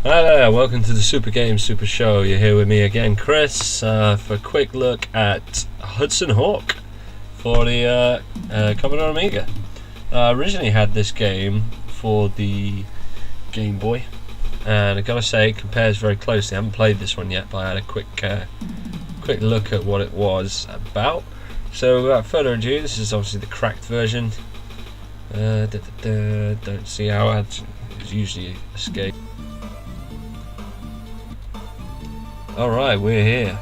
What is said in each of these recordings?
Hi there, welcome to the Super Games Super Show. You're here with me again, Chris, for a quick look at Hudson Hawk for the Commodore Amiga. I originally had this game for the Game Boy, and I gotta say it compares very closely. I haven't played this one yet, but I had a quick look at what it was about. So without further ado, this is obviously the cracked version. Don't see how it's usually escape. Alright, we're here.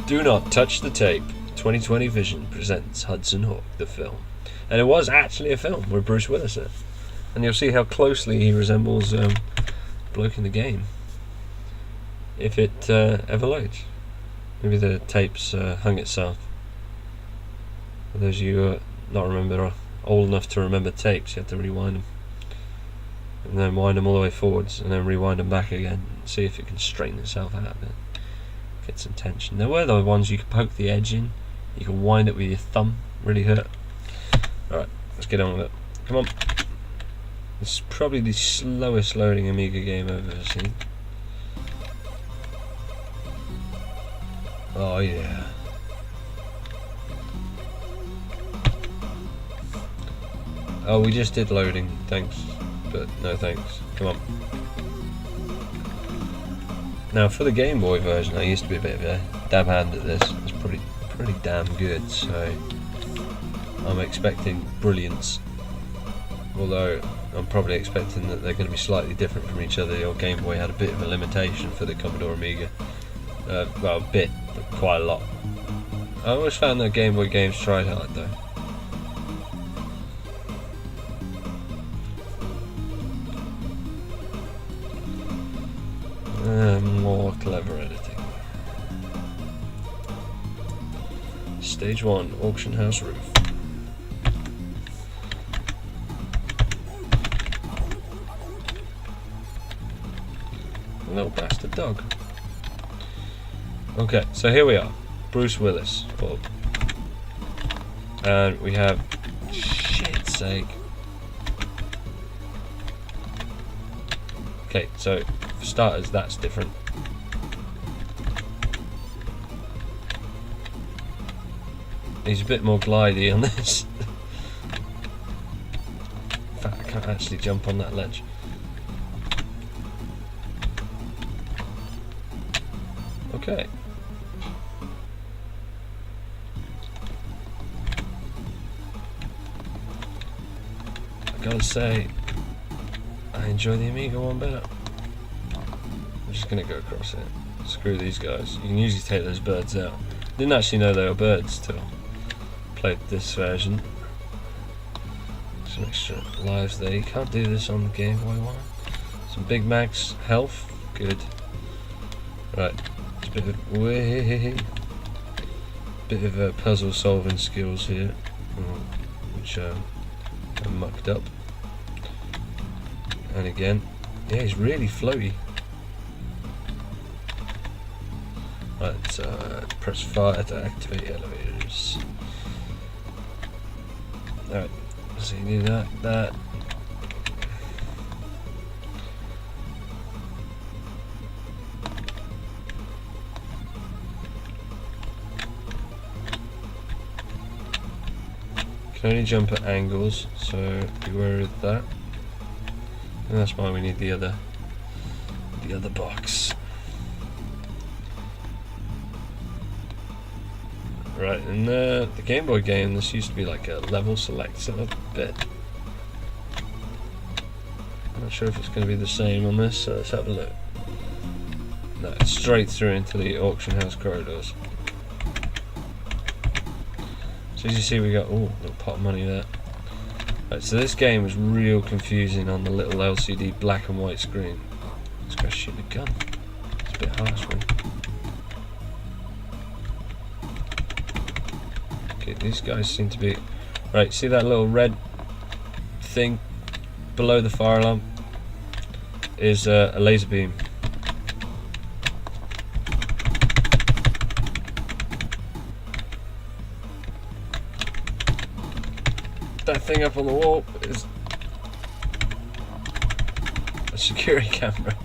Do Not Touch the Tape. 2020 Vision presents Hudson Hawk, the film. And it was actually a film with Bruce Willis in it. And you'll see how closely he resembles bloke in the game. If it ever loads. Maybe the tape's hung itself. For those of you who are old enough to remember tapes, you have to rewind them. And then wind them all the way forwards, and then rewind them back again. And see if it can straighten itself out a bit. Get some tension. There were the ones you could poke the edge in. You can wind it with your thumb. Really hurt. Alright, let's get on with it. Come on. This is probably the slowest loading Amiga game I've ever seen. Oh yeah. Oh, we just did loading. Thanks. But no thanks. Come on. Now for the Game Boy version, I used to be a bit of a dab hand at this. It's pretty damn good, so I'm expecting brilliance. Although I'm probably expecting that they're going to be slightly different from each other. The old Game Boy had a bit of a limitation for the Commodore Amiga. Well, a bit, but quite a lot. I always found that Game Boy games tried hard though. More clever editing. Stage 1, auction house roof. Little bastard dog. Okay, so here we are. Bruce Willis. And we have... shit's sake. Okay, so for starters, that's different. He's a bit more glidey on this. In fact, I can't actually jump on that ledge. Okay. I gotta say, I enjoy the Amiga one better. I'm just gonna go across it. Screw these guys. You can usually take those birds out. Didn't actually know they were birds till played this version. Some extra lives there. You can't do this on the Game Boy one. Some Big Mac's health. Good. Right. It's a bit of puzzle solving skills here, which are mucked up. And again, yeah, he's really floaty. Right, press fire to activate elevators. Alright, so you do that. Can only jump at angles, so be wary of that. And that's why we need the other box. Right, in the Game Boy game, this used to be like a level select sort of bit. I'm not sure if it's going to be the same on this, so let's have a look. No, it's straight through into the auction house corridors. So as you see, we got, ooh, a little pot of money there. Right, so this game was real confusing on the little LCD black and white screen. This guy's shooting a gun. It's a bit harsh, man. Okay, these guys seem to be... Right, see that little red thing below the fire alarm? Is a laser beam. That thing up on the wall is a security camera.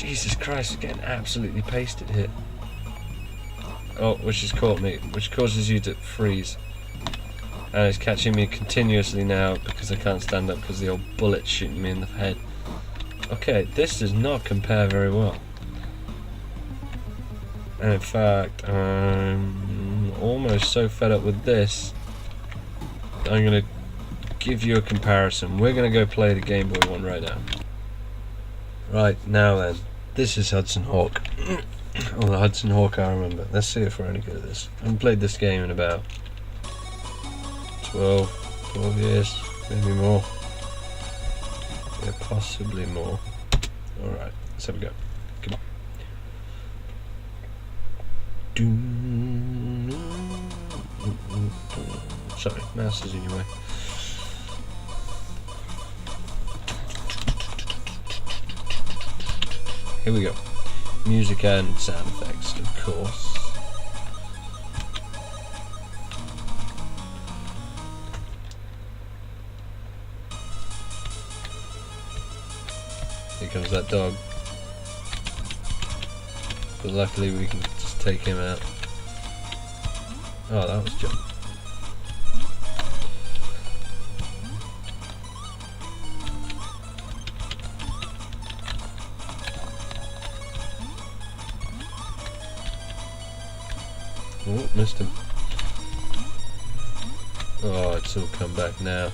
Jesus Christ, it's getting absolutely pasted here. Oh, which has caught me, which causes you to freeze. And it's catching me continuously now because I can't stand up because the old bullet's shooting me in the head. Okay, this does not compare very well. And in fact, I'm almost so fed up with this, I'm going to give you a comparison. We're going to go play the Game Boy one right now. Right, now then, this is Hudson Hawk. Oh, the Hudson Hawk I remember. Let's see if we're any good at this. I haven't played this game in about 12 years, maybe more. Yeah, possibly more. Alright, let's have a go. Come on. Sorry, mouse is in your way. Here we go. Music and sound effects, of course. Here comes that dog. But luckily we can just take him out. Oh, that was jump. Oh, missed him. Oh, it's all come back now.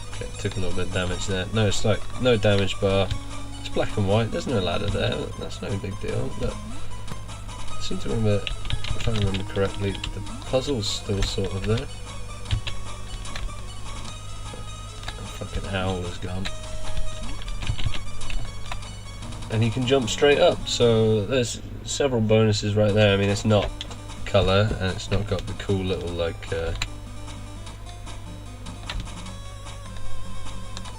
Okay, took a little bit of damage there. No, it's like no damage bar. It's black and white. There's no ladder there. That's no big deal. But I seem to remember, if I remember correctly, the puzzle's still sort of there. The fucking owl is gone. And you can jump straight up, so there's several bonuses right there. I mean, it's not colour, and it's not got the cool little, like, can't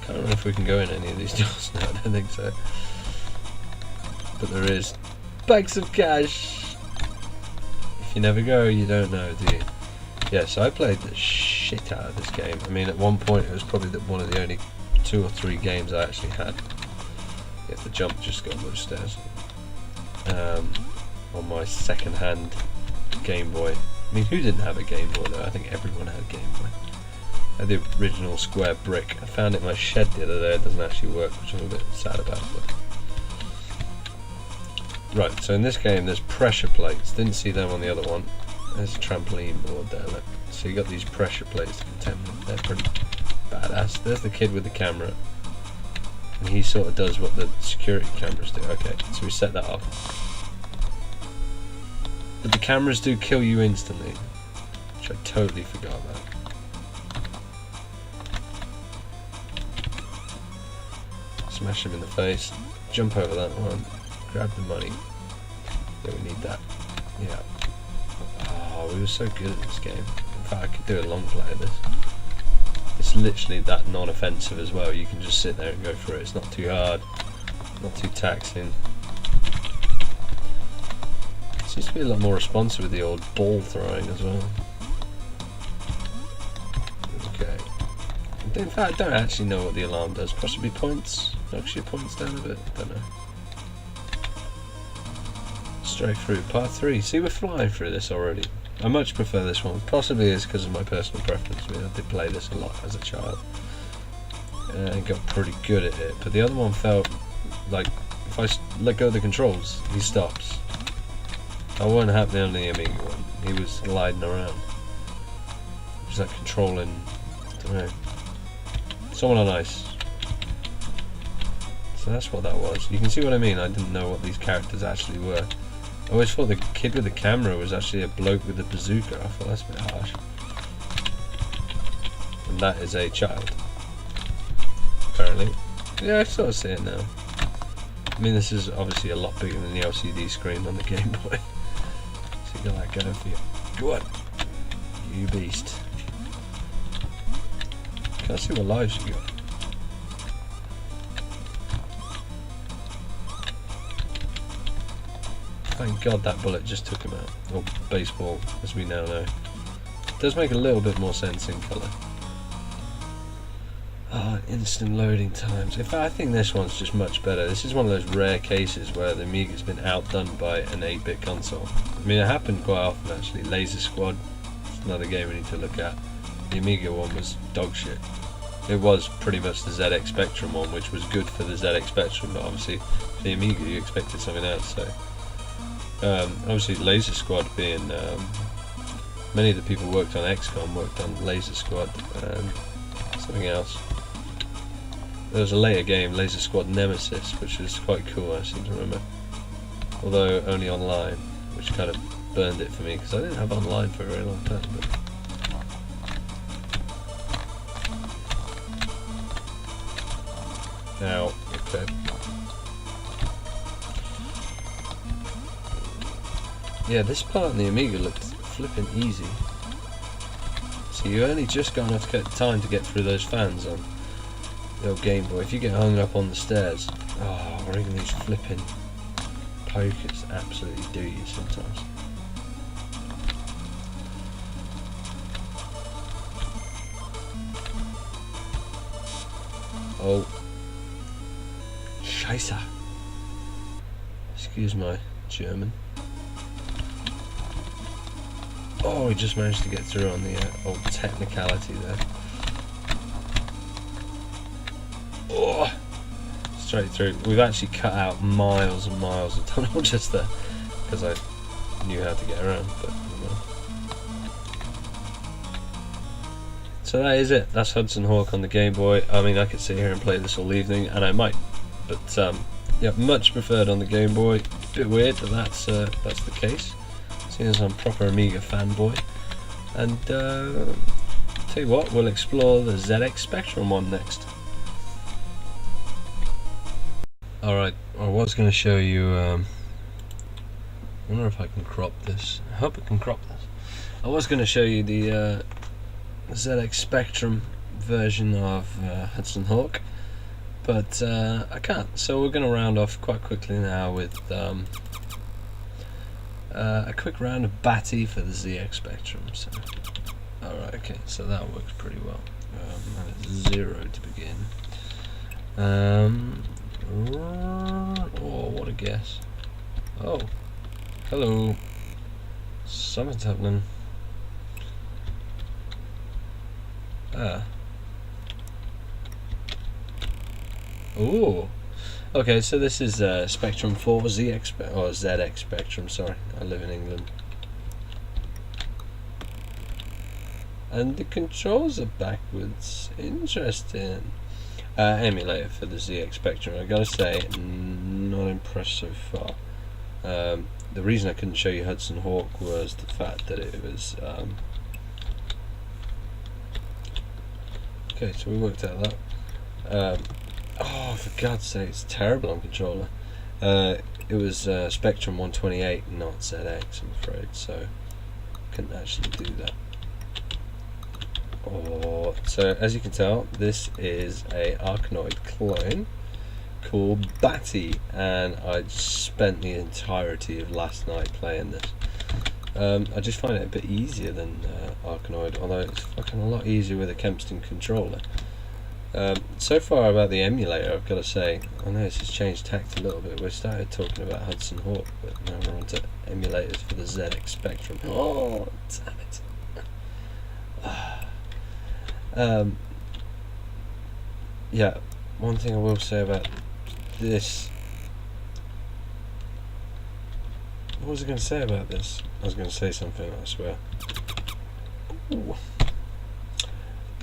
remember if we can go in any of these doors now, I don't think so. But there is bags of cash. If you never go, you don't know, do you? Yeah, so I played the shit out of this game. I mean, at one point it was probably one of the only 2 or 3 games I actually had. The jump just got those stairs on my second-hand Game Boy. I mean, who didn't have a Game Boy though? I think everyone had a Game Boy. I had the original square brick. I found it in my shed the other day. It doesn't actually work, which I'm a bit sad about. But right, so in this game there's pressure plates. Didn't see them on the other one. There's a trampoline board there. Look. So you got these pressure plates to contend with. They're pretty badass. There's the kid with the camera. And he sort of does what the security cameras do. Okay, so we set that up. But the cameras do kill you instantly, which I totally forgot about. Smash him in the face, jump over that one, grab the money. Yeah, we need that. Yeah. Oh, we were so good at this game. In fact, I could do a long play of this. It's literally that non-offensive as well. You can just sit there and go through it. It's not too hard, not too taxing. It seems to be a lot more responsive with the old ball throwing as well. Okay. In fact, I don't actually know what the alarm does. Possibly points? Knocks your points down a bit? I don't know. Straight through. Part 3. See, we're flying through this already. I much prefer this one. Possibly it's because of my personal preference. I mean, I did play this a lot as a child and got pretty good at it. But the other one felt like if I let go of the controls, he stops. That wasn't happening on the Amiga one. He was gliding around. It was like controlling, I don't know, someone on ice. So that's what that was. You can see what I mean. I didn't know what these characters actually were. I always thought the kid with the camera was actually a bloke with a bazooka. I thought that's a bit harsh. And that is a child. Apparently. Yeah, I sort of see it now. I mean, this is obviously a lot bigger than the LCD screen on the Game Boy. So you got that going for you. Go on, you beast. Can't see what lives you got. Thank God that bullet just took him out. Or baseball, as we now know. does make a little bit more sense in colour. Instant loading times. In fact, I think this one's just much better. This is one of those rare cases where the Amiga's been outdone by an 8-bit console. I mean, it happened quite often actually. Laser Squad, it's another game we need to look at. The Amiga one was dog shit. It was pretty much the ZX Spectrum one, which was good for the ZX Spectrum, but obviously for the Amiga you expected something else. So obviously Laser Squad being many of the people who worked on XCOM worked on Laser Squad and something else. There was a later game, Laser Squad Nemesis, which was quite cool, I seem to remember. Although only online, which kind of burned it for me, because I didn't have online for a very long time. But now, okay. Yeah, this part in the Amiga looked flipping easy. So you only just got enough time to get through those fans on the old Game Boy. If you get hung up on the stairs, or even these flipping pokers absolutely do you sometimes. Oh, Scheiße. Excuse my German. Oh, we just managed to get through on the old technicality there. Oh, straight through. We've actually cut out miles and miles of tunnel just there because I knew how to get around. But you know. So that is it. That's Hudson Hawk on the Game Boy. I mean, I could sit here and play this all evening, and I might. But yeah, much preferred on the Game Boy. Bit weird that that's the case. Seeing as I'm a proper Amiga fanboy. And tell you what, we'll explore the ZX Spectrum one next. Alright, I was going to show you, I wonder if I can crop this. I hope I can crop this. I was going to show you the ZX Spectrum version of Hudson Hawk, but I can't. So we're going to round off quite quickly now with a quick round of Batty for the ZX Spectrum. So, alright, okay, so that works pretty well. And it's 0 to begin. Oh, what a guess. Oh, hello. Something's happening. Oh. Okay, so this is Spectrum 4 ZX or ZX Spectrum. Sorry, I live in England, and the controls are backwards. Interesting. Emulator for the ZX Spectrum. I gotta say, not impressed so far. The reason I couldn't show you Hudson Hawk was the fact that it was. Okay, so we worked out that. Oh, for God's sake, it's terrible on controller. It was Spectrum 128, not ZX, I'm afraid, so couldn't actually do that. Oh, so as you can tell, this is a Arkanoid clone called Batty, and I spent the entirety of last night playing this. I just find it a bit easier than Arkanoid, although it's fucking a lot easier with a Kempston controller. So far about the emulator, I've got to say, I know this has changed tact a little bit. We started talking about Hudson Hawk, but now we're on to emulators for the ZX Spectrum. Oh, damn it. Yeah, one thing I will say about this. What was I going to say about this? I was going to say something, I swear. Ooh.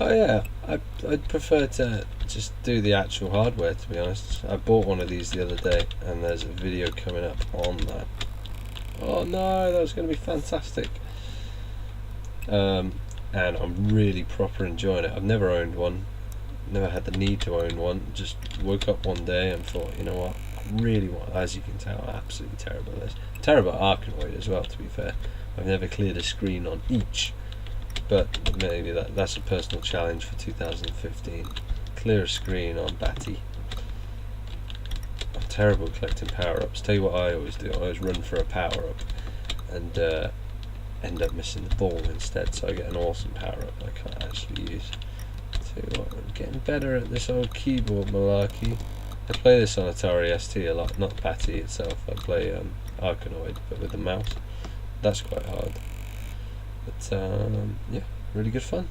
Oh yeah, I'd prefer to just do the actual hardware, to be honest. I bought one of these the other day, and there's a video coming up on that. Oh no, that was going to be fantastic. And I'm really proper enjoying it. I've never owned one, never had the need to own one. Just woke up one day and thought, you know what, I really want, as you can tell, I'm absolutely terrible at this. Terrible at Arkanoid as well, to be fair. I've never cleared a screen on each. But maybe that's a personal challenge for 2015. Clear a screen on Batty. I'm terrible at collecting power-ups. Tell you what I always do. I always run for a power-up. And end up missing the ball instead, so I get an awesome power up I can't actually use. Tell you what, I'm getting better at this old keyboard malarkey. I play this on Atari ST a lot, not Patty itself. I play Arkanoid, but with the mouse. That's quite hard. But yeah, really good fun.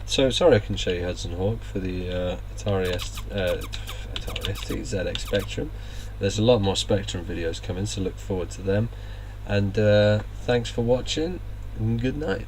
So sorry I couldn't show you Hudson Hawk for the Atari ST ZX Spectrum. There's a lot more Spectrum videos coming, so look forward to them. And thanks for watching, and good night.